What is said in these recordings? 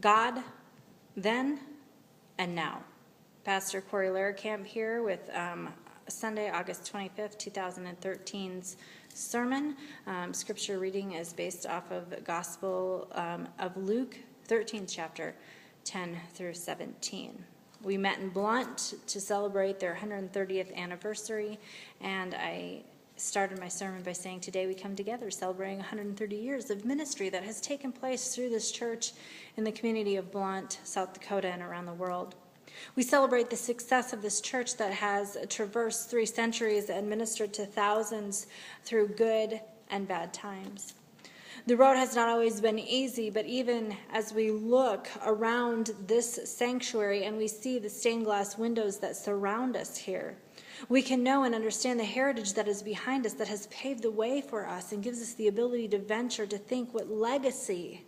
God, then and now. Pastor Corey Laracamp here with Sunday, August 25th, 2013's sermon. Scripture reading is based off of the Gospel of Luke, 13th chapter, 10 through 17. We met in Blount to celebrate their 130th anniversary, and I started my sermon by saying today we come together celebrating 130 years of ministry that has taken place through this church in the community of Blount, South Dakota, and around the world. We celebrate the success of this church that has traversed 3 centuries and ministered to thousands through good and bad times. The road has not always been easy, but even as we look around this sanctuary and we see the stained glass windows that surround us here, we can know and understand the heritage that is behind us that has paved the way for us and gives us the ability to venture to think what legacy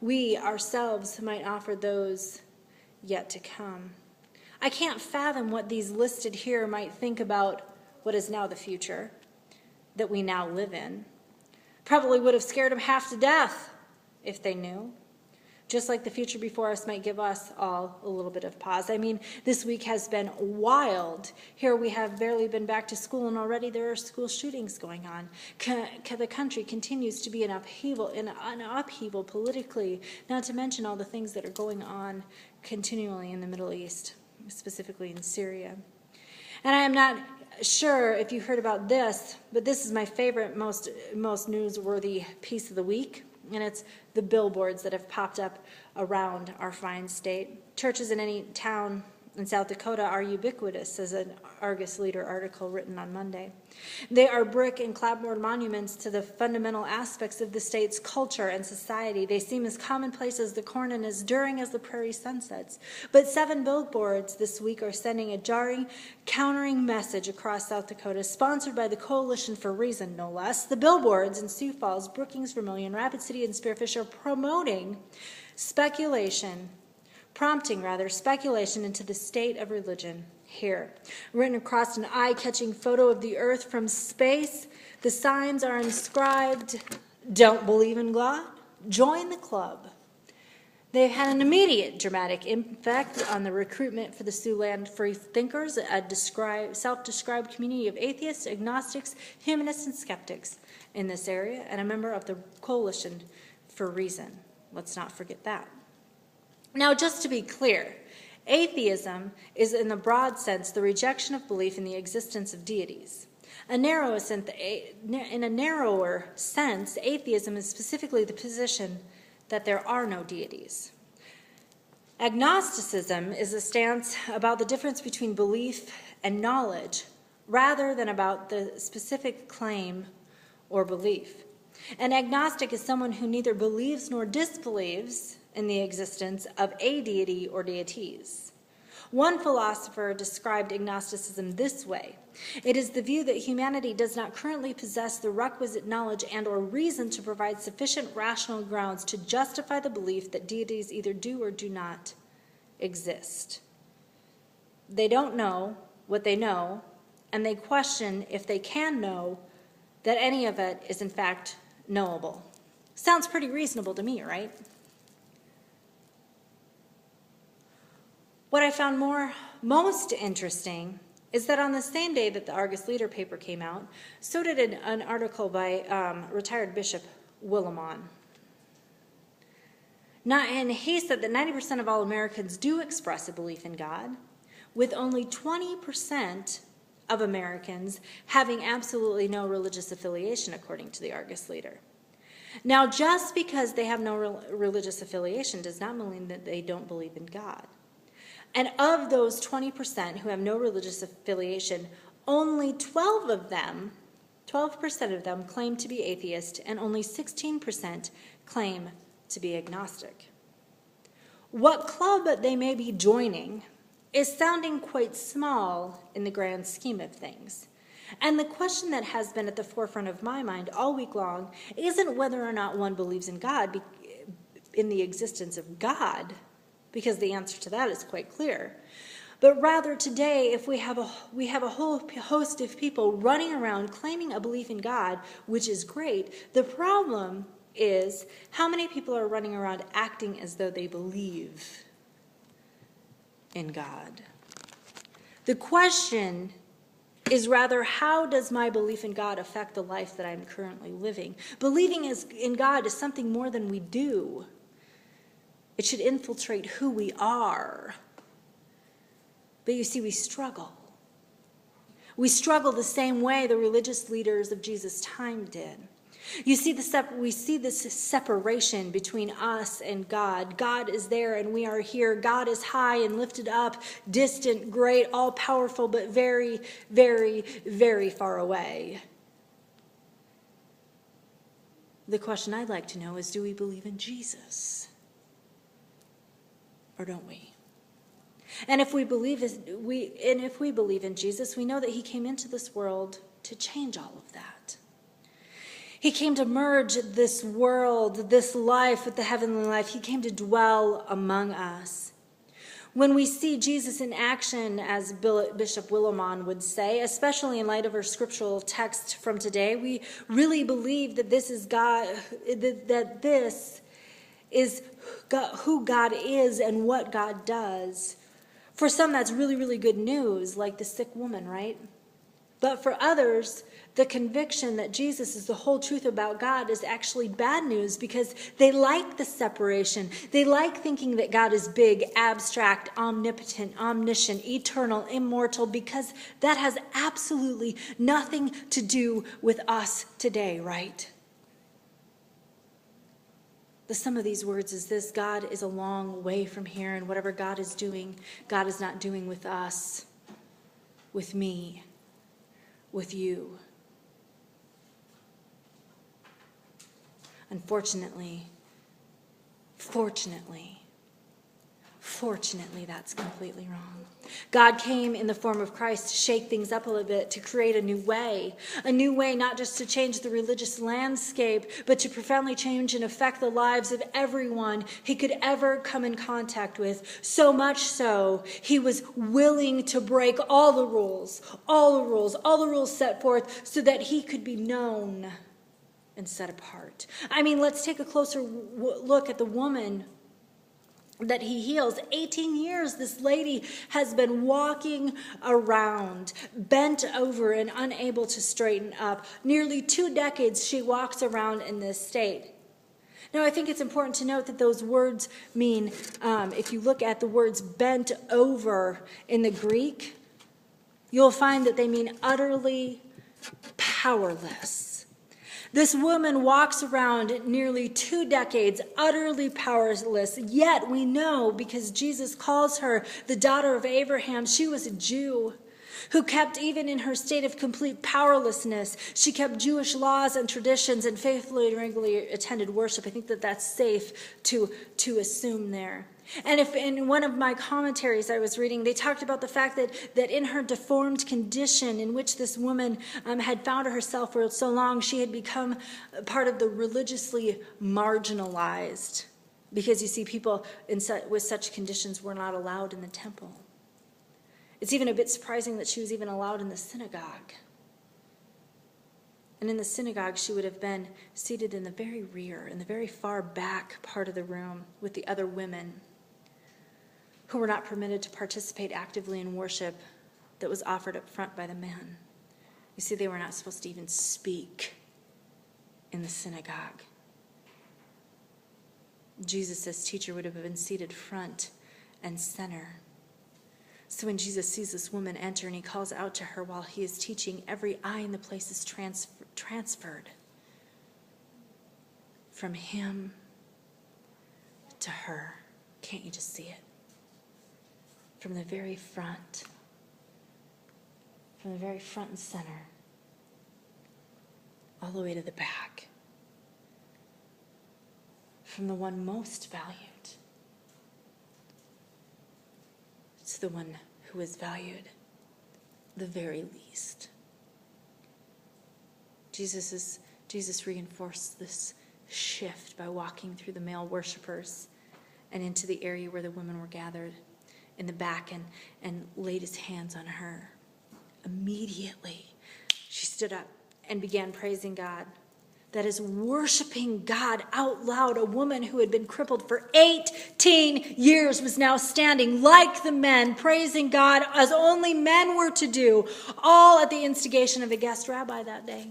we ourselves might offer those yet to come. I can't fathom what these listed here might think about what is now the future that we now live in. Probably would have scared them half to death if they knew. Just like the future before us might give us all a little bit of pause. I mean, this week has been wild. Here we have barely been back to school, and already there are school shootings going on. The country continues to be in upheaval politically, not to mention all the things that are going on continually in the Middle East, specifically in Syria. And I am not sure if you heard about this, but this is my favorite, most newsworthy piece of the week. And it's the billboards that have popped up around our fine state. Churches in any town in South Dakota are ubiquitous, says an Argus Leader article written on Monday. They are brick and clapboard monuments to the fundamental aspects of the state's culture and society. They seem as commonplace as the corn and as enduring as the prairie sunsets. But 7 billboards this week are sending a jarring, countering message across South Dakota, sponsored by the Coalition for Reason, no less. The billboards in Sioux Falls, Brookings, Vermilion, Rapid City, and Spearfish are prompting speculation into the state of religion here. Written across an eye-catching photo of the earth from space, the signs are inscribed, "Don't believe in God? Join the club." They've had an immediate dramatic impact on the recruitment for the Siouxland Free Thinkers, a self-described community of atheists, agnostics, humanists, and skeptics in this area, and a member of the Coalition for Reason. Let's not forget that. Now, just to be clear, atheism is, in the broad sense, the rejection of belief in the existence of deities. In a narrower sense, atheism is specifically the position that there are no deities. Agnosticism is a stance about the difference between belief and knowledge, rather than about the specific claim or belief. An agnostic is someone who neither believes nor disbelieves in the existence of a deity or deities. One philosopher described agnosticism this way: it is the view that humanity does not currently possess the requisite knowledge and or reason to provide sufficient rational grounds to justify the belief that deities either do or do not exist. They don't know what they know, and they question if they can know that any of it is in fact knowable. Sounds pretty reasonable to me, right? What I found most interesting is that on the same day that the Argus Leader paper came out, so did an article by retired Bishop Willimon. And he said that 90% of all Americans do express a belief in God, with only 20% of Americans having absolutely no religious affiliation, according to the Argus Leader. Now, just because they have no religious affiliation does not mean that they don't believe in God. And of those 20% who have no religious affiliation, only 12% of them claim to be atheist, and only 16% claim to be agnostic. What club they may be joining is sounding quite small in the grand scheme of things. And the question that has been at the forefront of my mind all week long isn't whether or not one believes in God, in the existence of God, because the answer to that is quite clear. But rather today, if we have a whole host of people running around claiming a belief in God, which is great, the problem is, how many people are running around acting as though they believe in God? The question is rather, how does my belief in God affect the life that I'm currently living? Believing in God is something more than we do. It should infiltrate who we are. But you see, we struggle. We struggle the same way the religious leaders of Jesus' time did. You see, we see this separation between us and God. God is there and we are here. God is high and lifted up, distant, great, all-powerful, but very, very, very far away. The question I'd like to know is, do we believe in Jesus? Or don't we? And if we believe in Jesus, we know that he came into this world to change all of that. He came to merge this world, this life with the heavenly life. He came to dwell among us. When we see Jesus in action, as Bishop Willimon would say, especially in light of our scriptural text from today, we really believe that this is God, that this is who God is and what God does. For some, that's really, really good news, like the sick woman, right? But for others, the conviction that Jesus is the whole truth about God is actually bad news, because they like the separation. They like thinking that God is big, abstract, omnipotent, omniscient, eternal, immortal, because that has absolutely nothing to do with us today, right? The sum of these words is this: God is a long way from here, and whatever God is doing, God is not doing with us, with me, with you. Unfortunately, fortunately, that's completely wrong. God came in the form of Christ to shake things up a little bit, to create a new way not just to change the religious landscape, but to profoundly change and affect the lives of everyone he could ever come in contact with. So much so, he was willing to break all the rules set forth so that he could be known and set apart. I mean, let's take a closer look at the woman that he heals. 18 years this lady has been walking around, bent over and unable to straighten up. Nearly 2 decades she walks around in this state. Now, I think it's important to note that those words mean, if you look at the words bent over in the Greek, you'll find that they mean utterly powerless. This woman walks around nearly 2 decades, utterly powerless, yet we know, because Jesus calls her the daughter of Abraham, she was a Jew who kept, even in her state of complete powerlessness, she kept Jewish laws and traditions and faithfully and regularly attended worship. I think that that's safe to assume there. And if in one of my commentaries I was reading, they talked about the fact that in her deformed condition in which this woman had found herself for so long, she had become part of the religiously marginalized. Because you see, people with such conditions were not allowed in the temple. It's even a bit surprising that she was even allowed in the synagogue. And in the synagogue, she would have been seated in the very rear, in the very far back part of the room with the other women who were not permitted to participate actively in worship that was offered up front by the men. You see, they were not supposed to even speak in the synagogue. Jesus' teacher would have been seated front and center. So when Jesus sees this woman enter and he calls out to her while he is teaching, every eye in the place is transferred from him to her. Can't you just see it? From the very front and center, all the way to the back. From the one most valued to the one who is valued the very least. Jesus reinforced this shift by walking through the male worshipers and into the area where the women were gathered in the back and laid his hands on her. Immediately, she stood up and began praising God. that is worshiping God out loud. A woman who had been crippled for 18 years was now standing like the men, praising God as only men were to do, all at the instigation of a guest rabbi that day,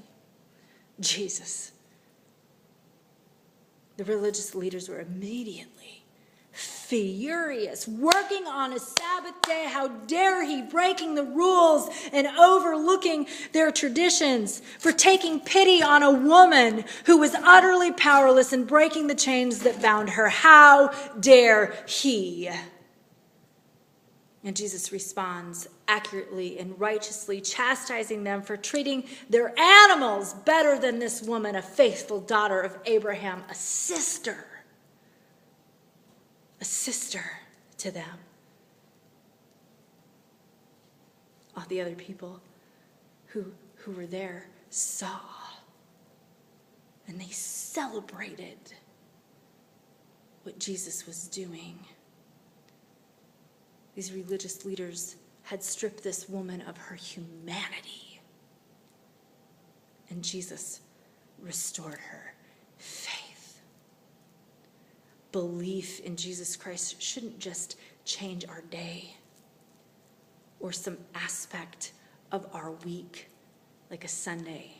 Jesus. The religious leaders were immediately furious, working on a Sabbath day. How dare he, breaking the rules and overlooking their traditions, for taking pity on a woman who was utterly powerless and breaking the chains that bound her. How dare he? And Jesus responds accurately and righteously, chastising them for treating their animals better than this woman, a faithful daughter of Abraham, a sister to them. All the other people who were there saw, and they celebrated what Jesus was doing. These religious leaders had stripped this woman of her humanity, and Jesus restored her faith. Belief in Jesus Christ shouldn't just change our day or some aspect of our week, like a Sunday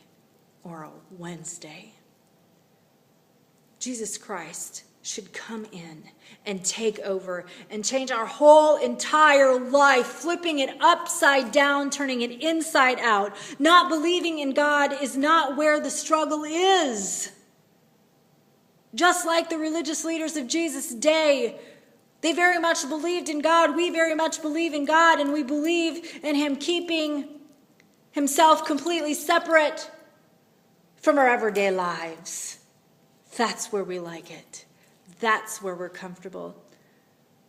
or a Wednesday. Jesus Christ should come in and take over and change our whole entire life, flipping it upside down, turning it inside out. Not believing in God is not where the struggle is. Just like the religious leaders of Jesus' day, they very much believed in God. We very much believe in God, and we believe in him keeping himself completely separate from our everyday lives. That's where we like it. That's where we're comfortable.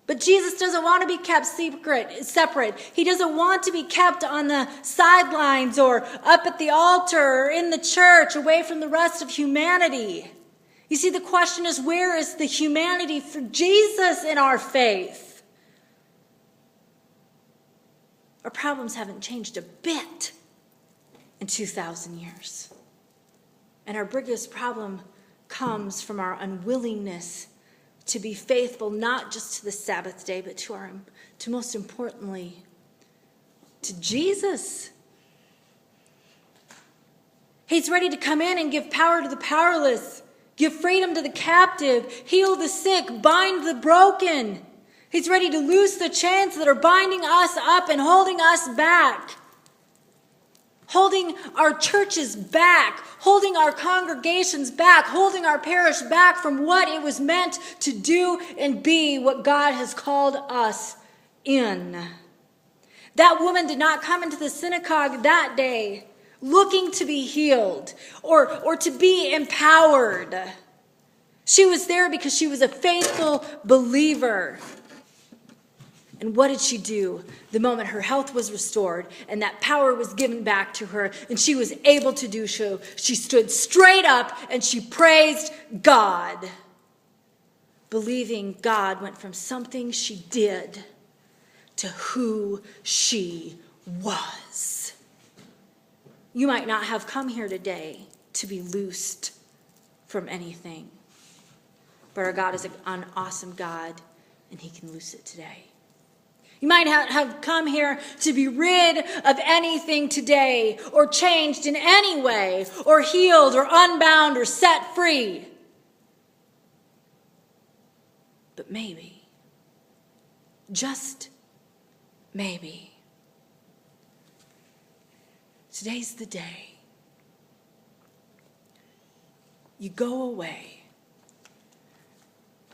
But Jesus doesn't want to be kept separate. He doesn't want to be kept on the sidelines or up at the altar or in the church, away from the rest of humanity. You see, the question is, where is the humanity for Jesus in our faith? Our problems haven't changed a bit in 2,000 years. And our biggest problem comes from our unwillingness to be faithful, not just to the Sabbath day, but to most importantly, to Jesus. He's ready to come in and give power to the powerless, give freedom to the captive, heal the sick, bind the broken. He's ready to loose the chains that are binding us up and holding us back. Holding our churches back, holding our congregations back, holding our parish back from what it was meant to do and be what God has called us in. That woman did not come into the synagogue that day looking to be healed or to be empowered. She was there because she was a faithful believer. And what did she do the moment her health was restored and that power was given back to her and she was able to do so? She stood straight up and she praised God. Believing God went from something she did to who she was. You might not have come here today to be loosed from anything, but our God is an awesome God and he can loose it today. You might have come here to be rid of anything today, or changed in any way, or healed, or unbound, or set free. But maybe, just maybe, today's the day you go away,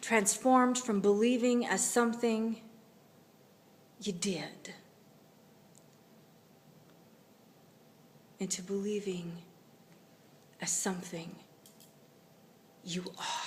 transformed from believing as something you did into believing as something you are.